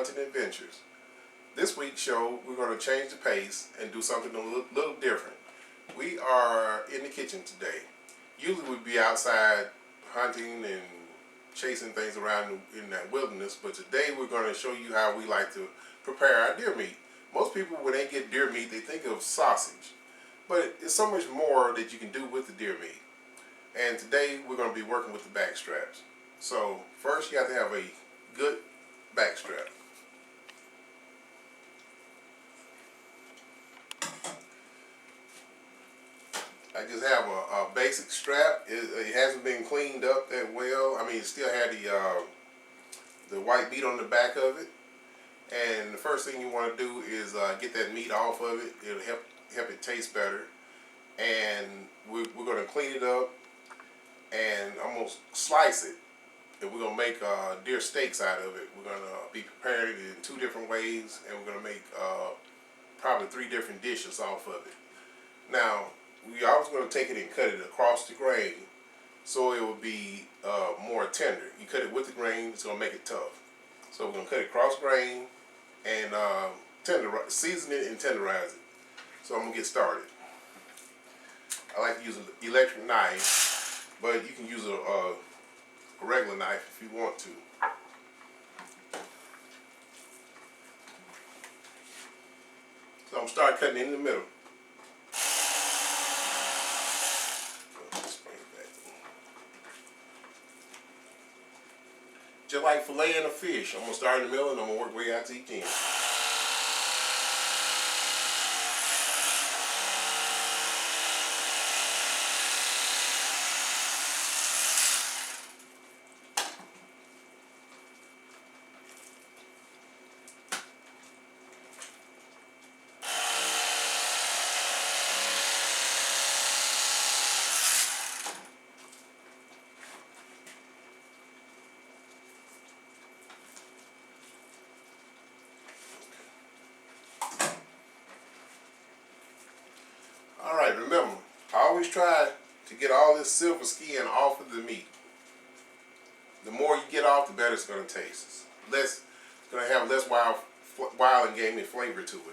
Hunting Adventures. This week's show, we're going to change the pace and do something a little different. We are in the kitchen today. Usually we'd be outside hunting and chasing things around in that wilderness, but today we're going to show you how we like to prepare our deer meat. Most people, when they get deer meat, they think of sausage, but it's so much more that you can do with the deer meat. And today we're going to be working with the back straps. So first you have to have a good back strap. I just have a basic strap. It hasn't been cleaned up that well. I mean, it still had the white meat on the back of it. And the first thing you want to do is get that meat off of it. It'll help it taste better. And we're going to clean it up and almost slice it. And we're going to make deer steaks out of it. We're going to be preparing it in 2 different ways, and we're going to make probably 3 different dishes off of it. Now, we always going to take it and cut it across the grain so it will be more tender. You cut it with the grain, it's going to make it tough. So we're going to cut it across grain and season it and tenderize it. So I'm going to get started. I like to use an electric knife, but you can use a regular knife if you want to. So I'm going to start cutting it in the middle. Just like filleting a fish, I'm going to start in the middle and I'm going to work way out to each end. Alright, remember, always try to get all this silver skin off of the meat. The more you get off, the better it's going to taste. It's going to have less wild and gamey flavor to it.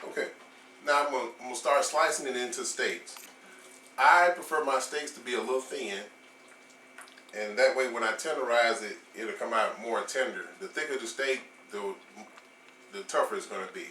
Okay, now I'm going to start slicing it into steaks. I prefer my steaks to be a little thin, and that way when I tenderize it, it'll come out more tender. The thicker the steak, the tougher it's going to be.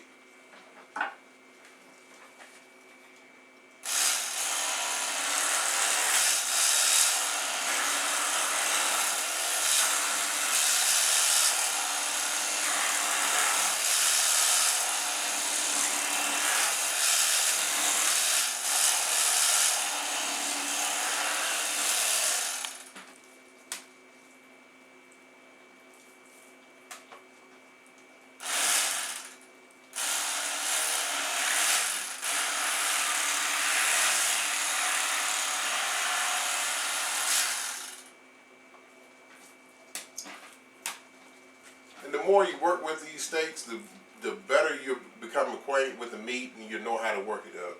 And the more you work with these steaks, the better you become acquainted with the meat and you know how to work it up.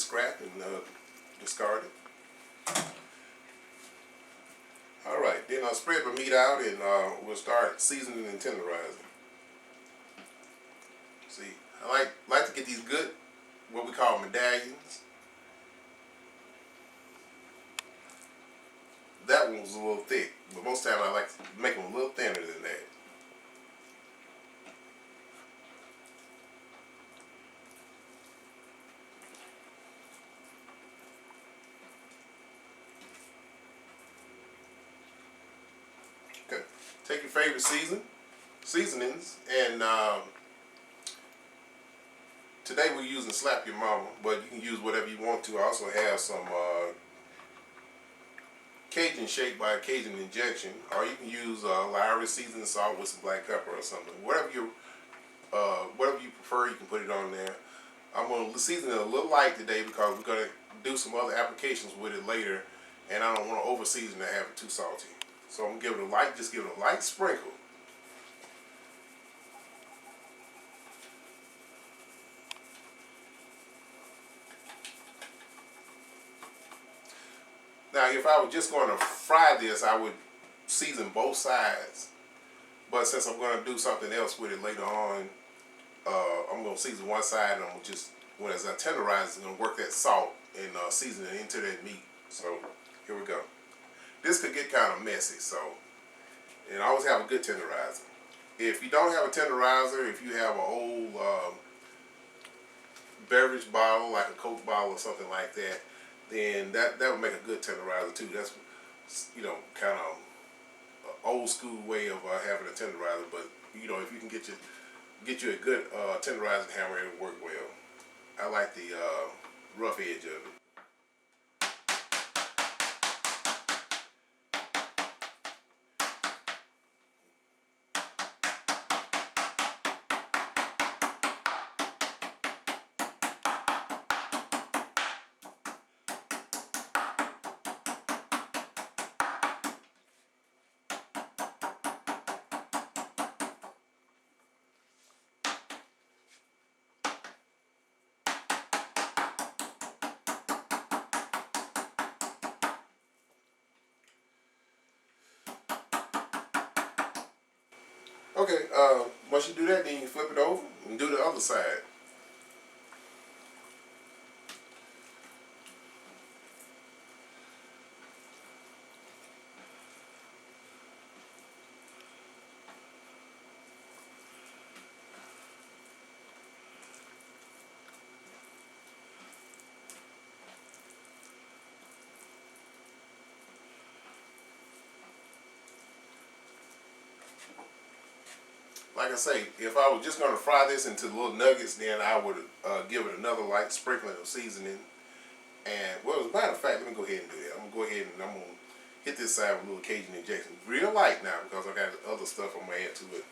scrap and discard it. All right, then I'll spread my meat out and we'll start seasoning and tenderizing. See, I like to get these good, what we call medallions. That one was a little thick, but most times I like to make them a little thinner than that. Okay, take your favorite seasonings, and today we're using Slap Your Mama, but you can use whatever you want to. I also have some Cajun Shake by Cajun Injection, or you can use Lowry seasoning salt with some black pepper or something. Whatever you prefer, you can put it on there. I'm going to season it a little light today because we're going to do some other applications with it later, and I don't want to over season to have it too salty. So I'm going to give it a light, just give it a light sprinkle. Now, if I were just going to fry this, I would season both sides. But since I'm going to do something else with it later on, I'm going to season one side, and I'm going to just, when as I tenderize, I'm going to work that salt and season it into that meat. So, here we go. This could get kind of messy, so, and always have a good tenderizer. If you don't have a tenderizer, if you have an old beverage bottle, like a Coke bottle or something like that, then that would make a good tenderizer too. That's, kind of an old school way of having a tenderizer. But if you can get you a good tenderizing hammer, it'll work well. I like the rough edge of it. Okay, once you do that, then you flip it over and do the other side. Like I say, if I was just going to fry this into little nuggets, then I would give it another light sprinkling of seasoning. And, well, as a matter of fact, let me go ahead and do that. I'm going to go ahead and I'm going to hit this side with a little Cajun Injection. Real light now because I got other stuff I'm going to add to it.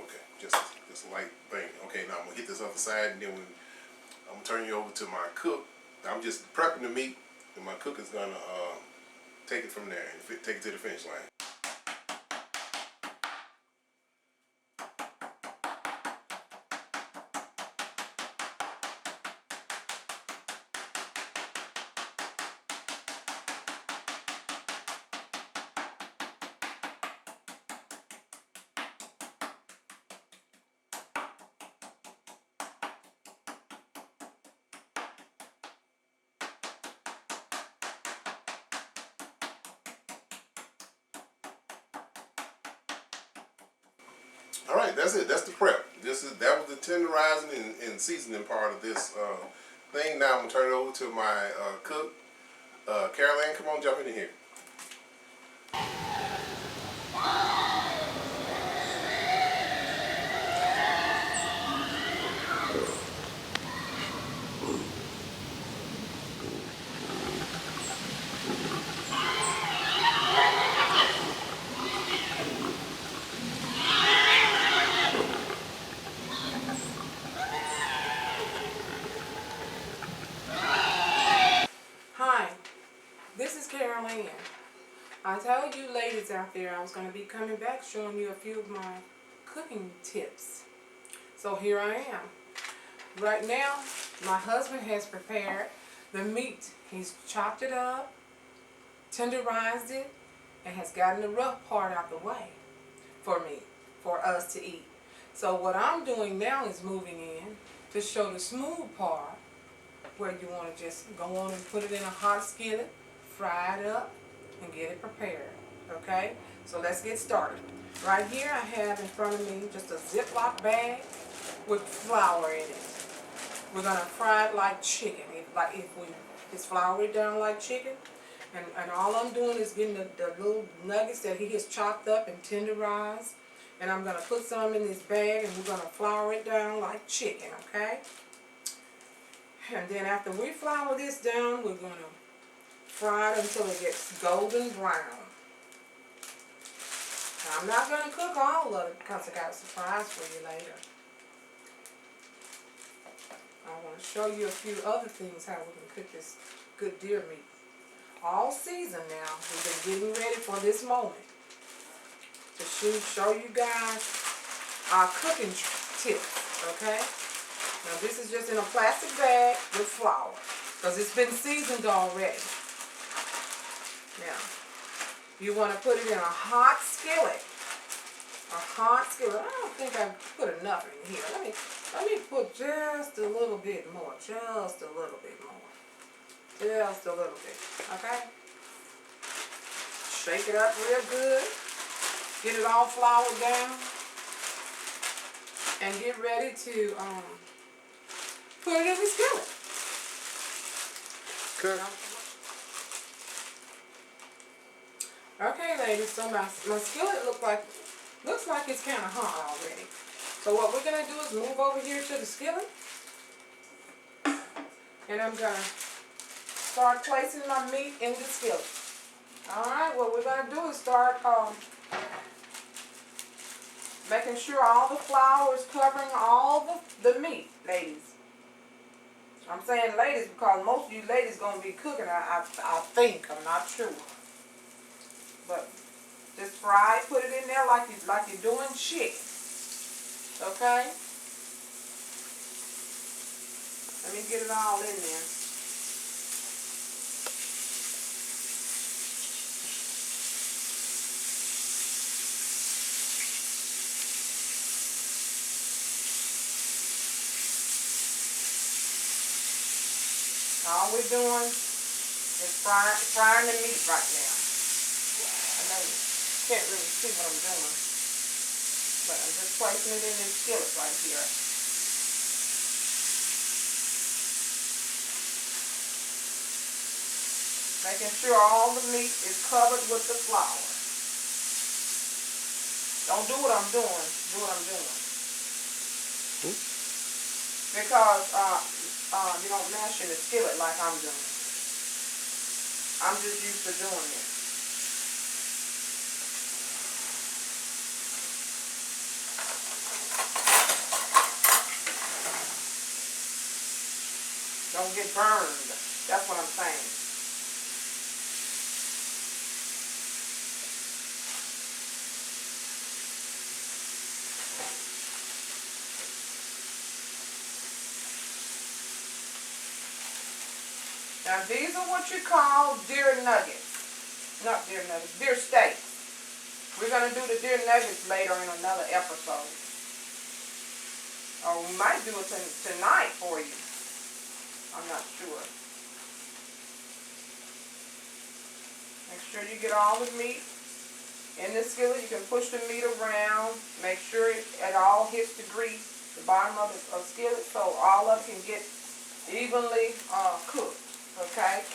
Okay, just a light thing. Okay, now I'm going to hit this other side, and then I'm going to turn you over to my cook. I'm just prepping the meat, and my cook is going to take it from there and take it to the finish line. All right, that's it. That's the prep. That was the tenderizing and seasoning part of this thing. Now I'm gonna turn it over to my cook, Caroline. Come on, jump in here. Hi, this is Carol Ann. I told you ladies out there I was going to be coming back showing you a few of my cooking tips. So here I am. Right now, my husband has prepared the meat. He's chopped it up, tenderized it, and has gotten the rough part out the way for me, for us to eat. So what I'm doing now is moving in to show the smooth part, where you want to just go on and put it in a hot skillet, fry it up, and get it prepared. Okay? So let's get started. Right here I have in front of me just a Ziploc bag with flour in it. We're gonna fry it like chicken. If we just flour it down like chicken, and all I'm doing is getting the little nuggets that he has chopped up and tenderized, and I'm gonna put some in this bag, and we're gonna flour it down like chicken. Okay? And then after we flour this down, we're gonna fry it until it gets golden brown. Now, I'm not gonna cook all of it because I got a surprise for you later. I want to show you a few other things how we can cook this good deer meat. All season now, we've been getting ready for this moment to show you guys our cooking tips, okay? Now this is just in a plastic bag with flour because it's been seasoned already. Now, you want to put it in a hot skillet. A hot skillet. I don't think I put enough in here. Let me put just a little bit more. Just a little bit more. Just a little bit. Okay? Shake it up real good. Get it all floured down. And get ready to put it in the skillet. Cook. Okay, ladies, so my skillet looks like it's kind of hot already. So what we're going to do is move over here to the skillet. And I'm going to start placing my meat in the skillet. Alright, what we're going to do is start making sure all the flour is covering all the meat, ladies. I'm saying ladies because most of you ladies going to be cooking, I think. I'm not sure. But just fry it, put it in there like you're doing chicken. Okay? Let me get it all in there. All we're doing is frying the meat right now. I know you can't really see what I'm doing, but I'm just placing it in this skillet right here. Making sure all the meat is covered with the flour. Don't do what I'm doing. Do what I'm doing. Because you don't mash in the skillet like I'm doing. I'm just used to doing it. Don't get burned. That's what I'm saying. Now these are what you call deer nuggets. Not deer nuggets, deer steaks. We're going to do the deer nuggets later in another episode. Or we might do it tonight for you. I'm not sure. Make sure you get all the meat in the skillet. You can push the meat around. Make sure it all hits the grease, the bottom of the skillet, so all of it can get evenly cooked. Okay.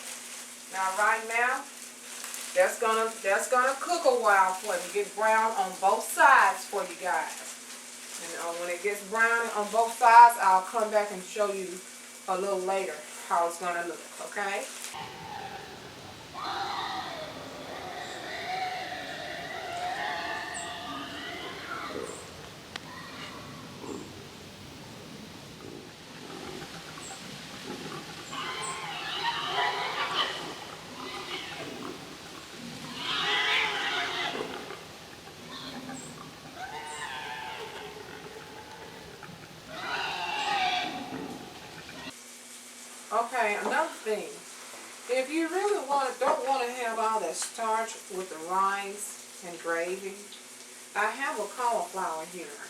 Now right now, that's gonna cook a while for it. Get brown on both sides for you guys. And when it gets brown on both sides, I'll come back and show you a little later how it's gonna look. Okay. Okay, another thing. If you really don't want to have all that starch with the rice and gravy, I have a cauliflower here.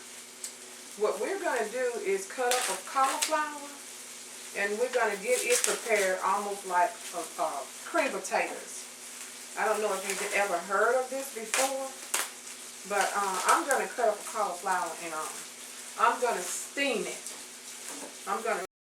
What we're going to do is cut up a cauliflower, and we're going to get it prepared almost like cream potatoes. I don't know if you've ever heard of this before, but I'm going to cut up a cauliflower and I'm going to steam it. I'm going to